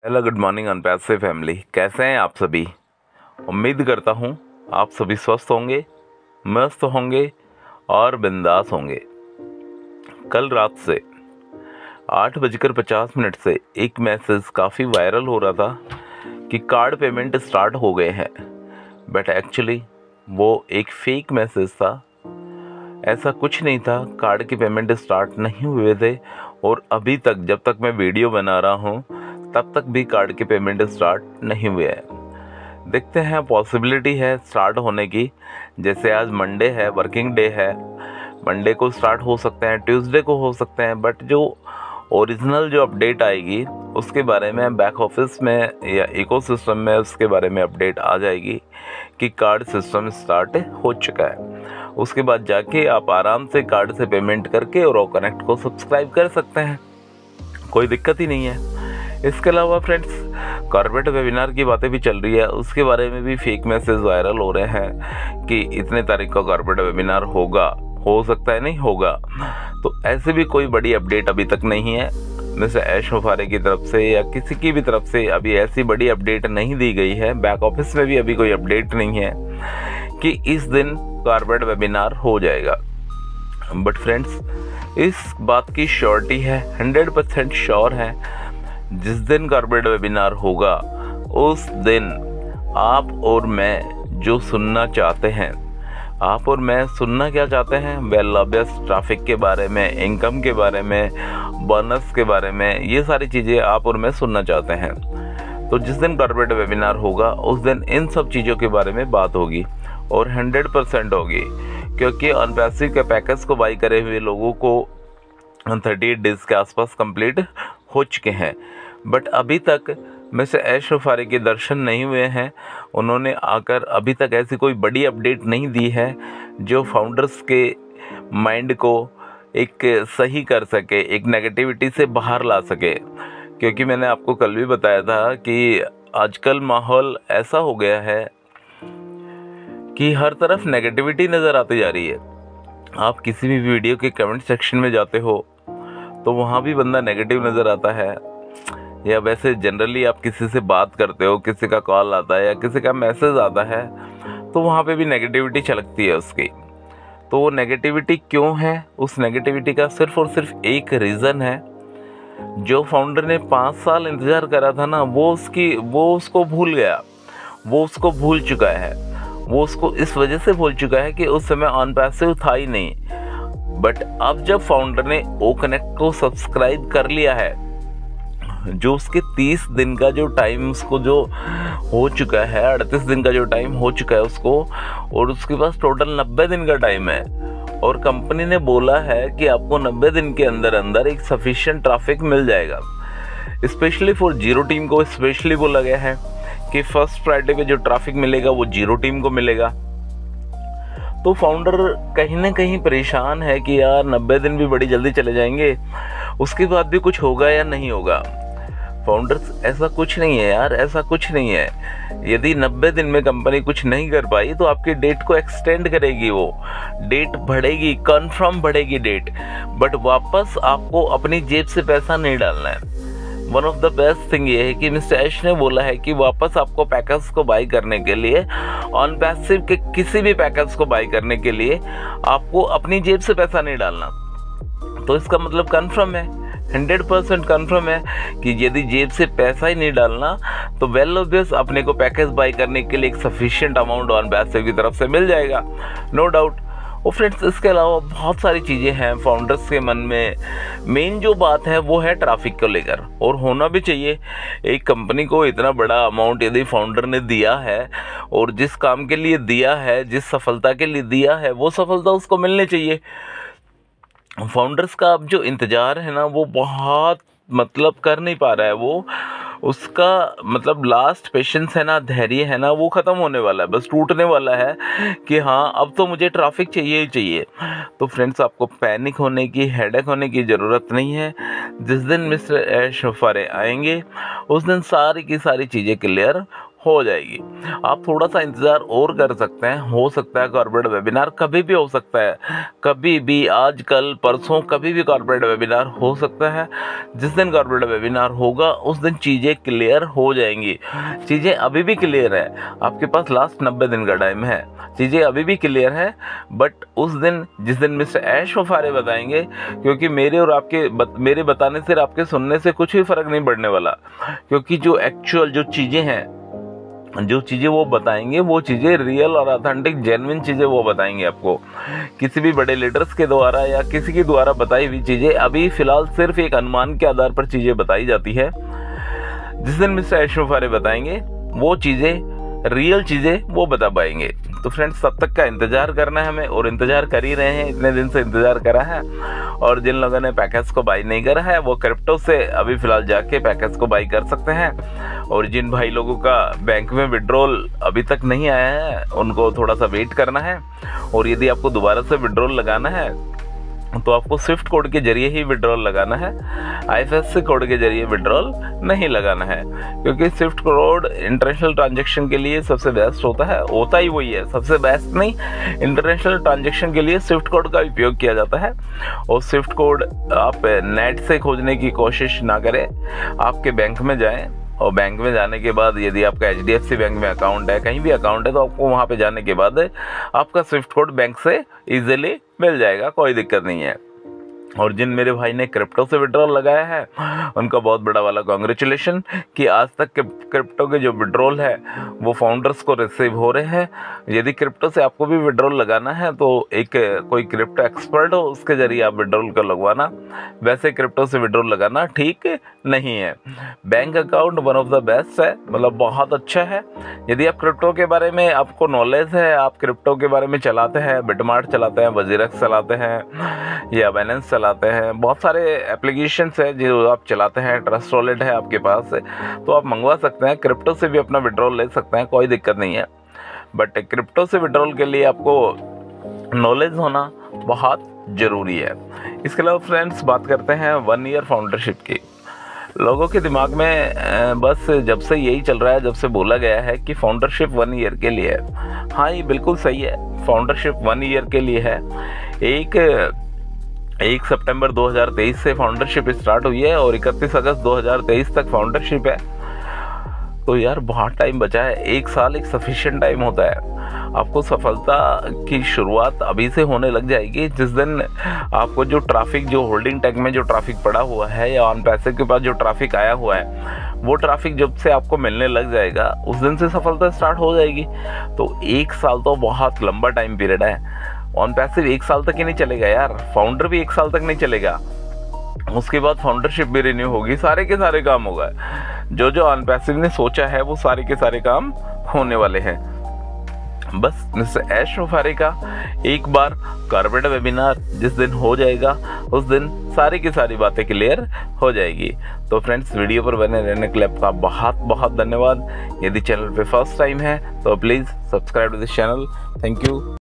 Hello good morning अनपैसिव family, कैसे हैं आप सभी। उम्मीद करता हूं आप सभी स्वस्थ होंगे, मस्त होंगे और बिंदास होंगे। कल रात से 8:50 से एक मैसेज काफ़ी वायरल हो रहा था कि कार्ड पेमेंट स्टार्ट हो गए हैं, बट एक्चुअली वो एक फेक मैसेज था। ऐसा कुछ नहीं था, कार्ड की पेमेंट स्टार्ट नहीं हुए थे और अभी तक जब तक मैं वीडियो बना रहा हूँ तब तक भी कार्ड की पेमेंट स्टार्ट नहीं हुए हैं। देखते हैं, पॉसिबिलिटी है स्टार्ट होने की। जैसे आज मंडे है, वर्किंग डे है, मंडे को स्टार्ट हो सकते हैं, ट्यूसडे को हो सकते हैं, बट जो ओरिजिनल जो अपडेट आएगी उसके बारे में बैक ऑफिस में या इकोसिस्टम में उसके बारे में अपडेट आ जाएगी कि कार्ड सिस्टम स्टार्ट हो चुका है। उसके बाद जाके आप आराम से कार्ड से पेमेंट करके और कनेक्ट को सब्सक्राइब कर सकते हैं, कोई दिक्कत ही नहीं है। इसके अलावा फ्रेंड्स, कॉर्पोरेट वेबिनार की बातें भी चल रही है, उसके बारे में भी फेक मैसेज वायरल हो रहे हैं कि इतने तारीख का कॉर्पोरेट वेबिनार होगा, हो सकता है नहीं होगा। तो ऐसे भी कोई बड़ी अपडेट अभी तक नहीं है मिस्टर ऐश मुफारे की तरफ से या किसी की भी तरफ से। अभी ऐसी बड़ी अपडेट नहीं दी गई है, बैक ऑफिस में भी अभी कोई अपडेट नहीं है कि इस दिन कॉर्पोरेट वेबिनार हो जाएगा। बट फ्रेंड्स, इस बात की श्योरिटी है, 100% श्योर है, जिस दिन कॉर्पोरेट वेबिनार होगा उस दिन आप और मैं जो सुनना चाहते हैं, आप और मैं सुनना क्या चाहते हैं, वेल ऑब्वियस ट्रैफिक के बारे में, इनकम के बारे में, बोनस के बारे में, ये सारी चीज़ें आप और मैं सुनना चाहते हैं। तो जिस दिन कॉर्पोरेट वेबिनार होगा उस दिन इन सब चीज़ों के बारे में बात होगी और 100% होगी, क्योंकि अनपैसिव के पैकेज को बाई करे हुए लोगों को 38 डेज के आसपास कंप्लीट हो चुके हैं। बट अभी तक मिस्टर ऐश मुफारे के दर्शन नहीं हुए हैं। उन्होंने आकर अभी तक ऐसी कोई बड़ी अपडेट नहीं दी है जो फाउंडर्स के माइंड को एक सही कर सके, एक नेगेटिविटी से बाहर ला सके। क्योंकि मैंने आपको कल भी बताया था कि आजकल माहौल ऐसा हो गया है कि हर तरफ नेगेटिविटी नज़र आती जा रही है। आप किसी भी वीडियो के कमेंट सेक्शन में जाते हो तो वहाँ भी बंदा नेगेटिव नज़र आता है, या वैसे जनरली आप किसी से बात करते हो, किसी का कॉल आता है या किसी का मैसेज आता है तो वहाँ पे भी नेगेटिविटी छलकती है उसकी। तो वो नेगेटिविटी क्यों है? उस नेगेटिविटी का सिर्फ और सिर्फ एक रीज़न है, जो फाउंडर ने 5 साल इंतज़ार करा था ना, वो उसको भूल गया, वो उसको भूल चुका है। वो उसको इस वजह से भूल चुका है कि उस समय ऑन पैसिव था ही नहीं। बट अब जब फाउंडर ने ओ कनेक्ट को सब्सक्राइब कर लिया है, जो उसके 30 दिन का जो टाइम उसको जो हो चुका है, 38 दिन का जो टाइम हो चुका है उसको, और उसके पास टोटल 90 दिन का टाइम है, और कंपनी ने बोला है कि आपको 90 दिन के अंदर अंदर एक सफिशिएंट ट्रैफिक मिल जाएगा। स्पेशली फॉर जीरो टीम को स्पेशली बोला गया है कि फर्स्ट फ्राइडे पे जो ट्रैफिक मिलेगा वो जीरो टीम को मिलेगा। तो फाउंडर कहीं ना कहीं परेशान है कि यार 90 दिन भी बड़ी जल्दी चले जाएंगे, उसके बाद भी कुछ होगा या नहीं होगा। फाउंडर्स, ऐसा कुछ नहीं है यार, ऐसा कुछ नहीं है। यदि 90 दिन में कंपनी कुछ नहीं कर पाई तो आपकी डेट को एक्सटेंड करेगी, वो डेट बढ़ेगी, कंफर्म बढ़ेगी डेट, बट वापस आपको अपनी जेब से पैसा नहीं डालना है। One of the best thing ये है कि मिस्टर ऐश ने बोला है कि वापस आपको पैकेज को बाई करने के लिए, ऑन पैसिव के किसी भी पैकेज को बाई करने के लिए आपको अपनी जेब से पैसा नहीं डालना। तो इसका मतलब कन्फर्म है, 100% कन्फर्म है कि यदि जेब से पैसा ही नहीं डालना तो वेल ऑब्वियस अपने को पैकेज बाई करने के लिए एक सफिशिएंट अमाउंट ऑन पैसिव की तरफ से मिल जाएगा, नो डाउट। और फ्रेंड्स, इसके अलावा बहुत सारी चीज़ें हैं फाउंडर्स के मन में। मेन जो बात है वो है ट्रैफिक को लेकर, और होना भी चाहिए। एक कंपनी को इतना बड़ा अमाउंट यदि फाउंडर ने दिया है और जिस काम के लिए दिया है, जिस सफलता के लिए दिया है, वो सफलता उसको मिलनी चाहिए। फाउंडर्स का अब जो इंतज़ार है ना, वो बहुत मतलब कर नहीं पा रहा है, वो उसका मतलब लास्ट पेशेंस है ना, धैर्य है ना, वो ख़त्म होने वाला है, बस टूटने वाला है कि हाँ अब तो मुझे ट्रैफिक चाहिए ही चाहिए। तो फ्रेंड्स, आपको पैनिक होने की, हेडेक होने की ज़रूरत नहीं है। जिस दिन मिस्टर ऐश मुफारे आएंगे उस दिन सारी की सारी चीज़ें क्लियर हो जाएगी। आप थोड़ा सा इंतज़ार और कर सकते हैं, हो सकता है कॉर्पोरेट वेबिनार कभी भी हो सकता है, कभी भी, आज कल परसों कभी भी कॉर्पोरेट वेबिनार हो सकता है। जिस दिन कॉर्पोरेट वेबिनार होगा उस दिन चीज़ें क्लियर हो जाएंगी। चीज़ें अभी भी क्लियर है, आपके पास लास्ट 90 दिन का टाइम है, चीज़ें अभी भी क्लियर है। बट उस दिन, जिस दिन मिस्टर ऐश वफारे बताएंगे, क्योंकि मेरे और आपके मेरे बताने से, आपके सुनने से कुछ भी फ़र्क नहीं पड़ने वाला, क्योंकि जो एक्चुअल जो चीज़ें हैं, जो चीज़ें वो बताएंगे वो चीज़ें रियल और ऑथेंटिक जेन्युइन चीज़ें वो बताएंगे आपको। किसी भी बड़े लीडर्स के द्वारा या किसी के द्वारा बताई हुई चीज़ें अभी फ़िलहाल सिर्फ एक अनुमान के आधार पर चीज़ें बताई जाती है। जिस दिन मिस्टर ऐश वफारे बताएंगे वो चीज़ें, रियल चीज़ें वो बता पाएंगे। तो फ्रेंड्स, तब तक का इंतज़ार करना है हमें, और इंतज़ार कर ही रहे हैं, इतने दिन से इंतज़ार करा है। और जिन लोगों ने पैकेज को बाई नहीं करा है वो क्रिप्टो से अभी फ़िलहाल जाके पैकेज को बाई कर सकते हैं। और जिन भाई लोगों का बैंक में विड्रॉल अभी तक नहीं आया है उनको थोड़ा सा वेट करना है। और यदि आपको दोबारा से विड्रॉल लगाना है तो आपको स्विफ्ट कोड के जरिए ही विड्रॉल लगाना है, IFSC कोड के जरिए विड्रॉल नहीं लगाना है, क्योंकि स्विफ्ट कोड इंटरनेशनल ट्रांजैक्शन के लिए सबसे बेस्ट होता ही वही है, सबसे बेस्ट नहीं, इंटरनेशनल ट्रांजैक्शन के लिए स्विफ्ट कोड का उपयोग किया जाता है। और स्विफ्ट कोड आप नेट से खोजने की कोशिश ना करें, आपके बैंक में जाएं, और बैंक में जाने के बाद यदि आपका HDFC बैंक में अकाउंट है, कहीं भी अकाउंट है, तो आपको वहाँ पे जाने के बाद आपका स्विफ्ट कोड बैंक से इजीली मिल जाएगा, कोई दिक्कत नहीं है। और जिन मेरे भाई ने क्रिप्टो से विड्रॉल लगाया है उनका बहुत बड़ा वाला कॉन्ग्रेचुलेशन कि आज तक के क्रिप्टो के जो विड्रॉल है वो फाउंडर्स को रिसीव हो रहे हैं। यदि क्रिप्टो से आपको भी विड्रॉल लगाना है तो एक कोई क्रिप्टो एक्सपर्ट हो उसके ज़रिए आप विड्रॉल को लगवाना, वैसे क्रिप्टो से विड्रॉल लगाना ठीक नहीं है। Bank account one of the best है, मतलब बहुत अच्छा है। यदि आप क्रिप्टो के बारे में आपको नॉलेज है, आप क्रिप्टो के बारे में चलाते हैं, बिटमार्ट चलाते हैं, वजीरक्स चलाते हैं या बाइनेंस चलाते हैं, बहुत सारे एप्लीकेशंस है जो आप चलाते हैं, ट्रस्ट वॉलेट है आपके पास, तो आप मंगवा सकते हैं, क्रिप्टो से भी अपना विड्रॉल ले सकते हैं, कोई दिक्कत नहीं है। बट क्रिप्टो से विड्रॉल के लिए आपको नॉलेज होना बहुत ज़रूरी है। इसके अलावा फ्रेंड्स, बात करते हैं 1 ईयर फाउंडरशिप की। लोगों के दिमाग में बस जब से यही चल रहा है, जब से बोला गया है कि फाउंडरशिप 1 ईयर के लिए है। हाँ, ये बिल्कुल सही है, फाउंडरशिप 1 ईयर के लिए है। 1 सितंबर 2023 से फाउंडरशिप स्टार्ट हुई है और 31 अगस्त 2023 तक फाउंडरशिप है। तो यार बहुत टाइम बचा है, 1 साल एक सफिशिएंट टाइम होता है। आपको सफलता की शुरुआत अभी से होने लग जाएगी। जिस दिन आपको जो ट्रैफिक, जो होल्डिंग टैग में जो ट्रैफिक पड़ा हुआ है या ऑन पैसे के पास जो ट्रैफिक आया हुआ है, वो ट्रैफिक जब से आपको मिलने लग जाएगा उस दिन से सफलता स्टार्ट हो जाएगी। तो 1 साल तो बहुत लंबा टाइम पीरियड है। ऑन पैसिव 1 साल तक ही नहीं चलेगा यार, फाउंडर भी 1 साल तक नहीं चलेगा, उसके बाद फाउंडरशिप भी रिन्यू होगी, सारे के सारे काम होगा। जो ऑन पैसिव ने सोचा है वो सारे के सारे काम होने वाले हैं। बस मिस्टर ऐश वफारे का एक बार कॉर्पोरेट वेबिनार जिस दिन हो जाएगा उस दिन सारी की सारी बातें क्लियर हो जाएगी। तो फ्रेंड्स, वीडियो पर बने रहने के लिए आपका बहुत बहुत धन्यवाद। यदि चैनल पे फर्स्ट टाइम है तो please subscribe to this channel. Thank you.